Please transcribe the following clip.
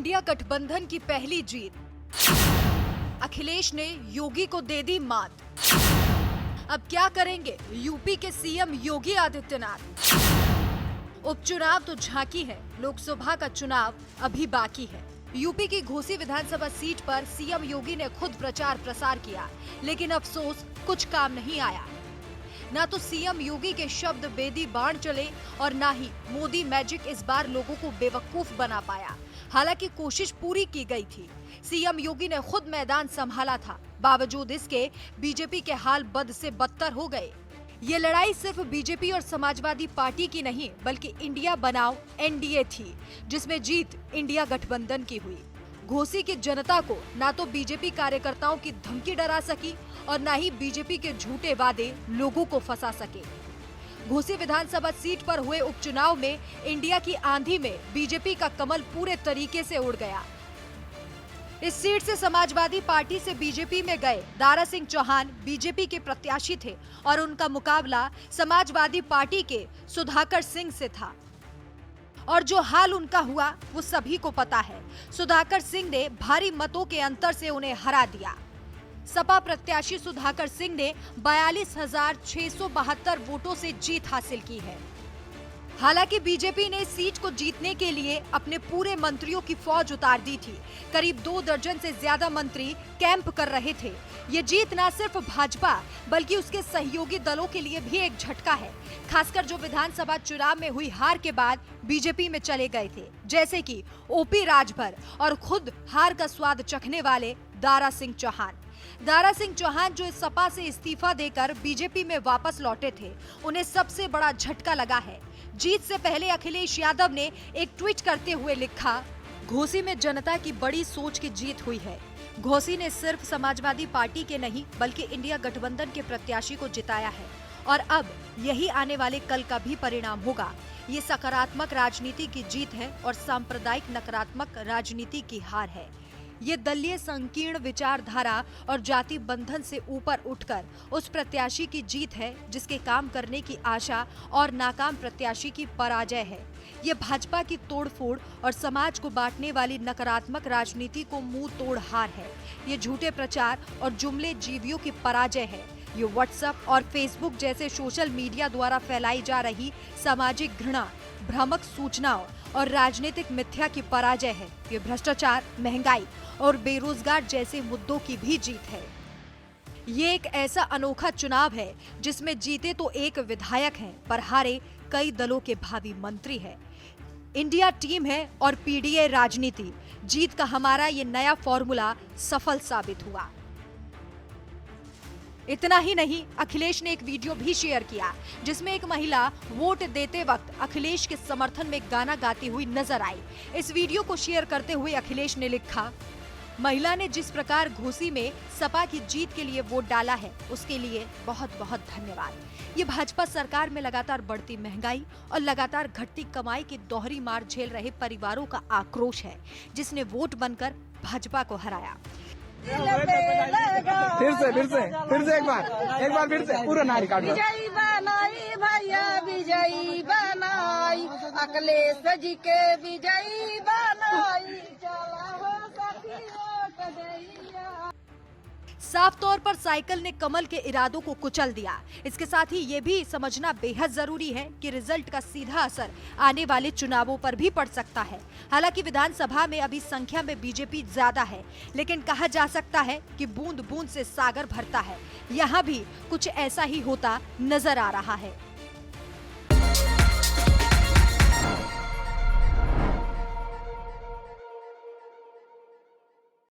India गठबंधन की पहली जीत। अखिलेश ने योगी को दे दी मात। अब क्या करेंगे यूपी के सीएम योगी आदित्यनाथ? उपचुनाव तो झांकी है, लोकसभा का चुनाव अभी बाकी है। यूपी की घोसी विधानसभा सीट पर सीएम योगी ने खुद प्रचार प्रसार किया, लेकिन अफसोस कुछ काम नहीं आया। ना तो सीएम योगी के शब्द बेदी बाण चले और ना ही मोदी मैजिक इस बार लोगों को बेवकूफ बना पाया। हालांकि कोशिश पूरी की गई थी। सीएम योगी ने खुद मैदान संभाला था, बावजूद इसके बीजेपी के हाल बद से बदतर हो गए। ये लड़ाई सिर्फ बीजेपी और समाजवादी पार्टी की नहीं, बल्कि इंडिया बनाओ एनडीए थी, जिसमें जीत इंडिया गठबंधन की हुई। घोसी की जनता को ना तो बीजेपी कार्यकर्ताओं की धमकी डरा सकी और ना ही बीजेपी के झूठे वादे लोगों को फंसा सके। घोसी विधानसभा सीट पर हुए उपचुनाव में इंडिया की आंधी में बीजेपी का कमल पूरे तरीके से उड़ गया। इस सीट से समाजवादी पार्टी से बीजेपी में गए दारा सिंह चौहान बीजेपी के प्रत्याशी थे और उनका मुकाबला समाजवादी पार्टी के सुधाकर सिंह से था। और जो हाल उनका हुआ वो सभी को पता है। सुधाकर सिंह ने भारी मतों के अंतर से उन्हें हरा दिया। सपा प्रत्याशी सुधाकर सिंह ने 42,672 वोटों से जीत हासिल की है। हालांकि बीजेपी ने सीट को जीतने के लिए अपने पूरे मंत्रियों की फौज उतार दी थी। करीब 2 दर्जन से ज्यादा मंत्री कैंप कर रहे थे। ये जीत न सिर्फ भाजपा बल्कि उसके सहयोगी दलों के लिए भी एक झटका है, खासकर जो विधानसभा चुनाव में हुई हार के बाद बीजेपी में चले गए थे, जैसे कि ओपी राजभर और खुद हार का स्वाद चखने वाले दारा सिंह चौहान। दारा सिंह चौहान जो इस सपा से इस्तीफा देकर बीजेपी में वापस लौटे थे, उन्हें सबसे बड़ा झटका लगा है। जीत से पहले अखिलेश यादव ने एक ट्वीट करते हुए लिखा, घोसी में जनता की बड़ी सोच की जीत हुई है। घोसी ने सिर्फ समाजवादी पार्टी के नहीं बल्कि इंडिया गठबंधन के प्रत्याशी को जिताया है और अब यही आने वाले कल का भी परिणाम होगा। ये सकारात्मक राजनीति की जीत है और सांप्रदायिक नकारात्मक राजनीति की हार है। ये दलीय संकीर्ण विचारधारा और जाति बंधन से ऊपर उठकर उस प्रत्याशी की जीत है जिसके काम करने की आशा और नाकाम प्रत्याशी की पराजय है। ये भाजपा की तोड़फोड़ और समाज को बांटने वाली नकारात्मक राजनीति को मुंह तोड़ हार है। ये झूठे प्रचार और जुमले जीवियों की पराजय है। ये व्हाट्सएप और फेसबुक जैसे सोशल मीडिया द्वारा फैलाई जा रही सामाजिक घृणा, भ्रामक सूचनाओं और राजनीतिक मिथ्या की पराजय है। ये भ्रष्टाचार, महंगाई और बेरोजगार जैसे मुद्दों की भी जीत है। ये एक ऐसा अनोखा चुनाव है जिसमें जीते तो एक विधायक हैं, पर हारे कई दलों के भावी मंत्री हैं। इंडिया टीम है और पीडीए राजनीति। जीत का हमारा ये नया फॉर्मूला सफल साबित हुआ। इतना ही नहीं, अखिलेश ने एक वीडियो भी शेयर किया जिसमें एक महिला वोट देते वक्त अखिलेश के समर्थन में गाना गाती हुई नजर आई। इस वीडियो को शेयर करते हुए अखिलेश ने लिखा, महिला ने जिस प्रकार घोसी में सपा की जीत के लिए वोट डाला है उसके लिए बहुत बहुत धन्यवाद। ये भाजपा सरकार में लगातार बढ़ती महंगाई और लगातार घटती कमाई की दोहरी मार झेल रहे परिवारों का आक्रोश है, जिसने वोट बनकर भाजपा को हराया। फिर से एक बार फिर से पूरा नारी काट। विजयी बनाई भैया, विजयी बनाई अखिलेश जी के, विजयी बनाई चला हो सखी वोट दैया। साफ तौर पर साइकिल ने कमल के इरादों को कुचल दिया। इसके साथ ही ये भी समझना बेहद जरूरी है कि रिजल्ट का सीधा असर आने वाले चुनावों पर भी पड़ सकता है। हालांकि विधानसभा में अभी संख्या में बीजेपी ज्यादा है, लेकिन कहा जा सकता है कि बूंद बूंद से सागर भरता है। यहाँ भी कुछ ऐसा ही होता नजर आ रहा है।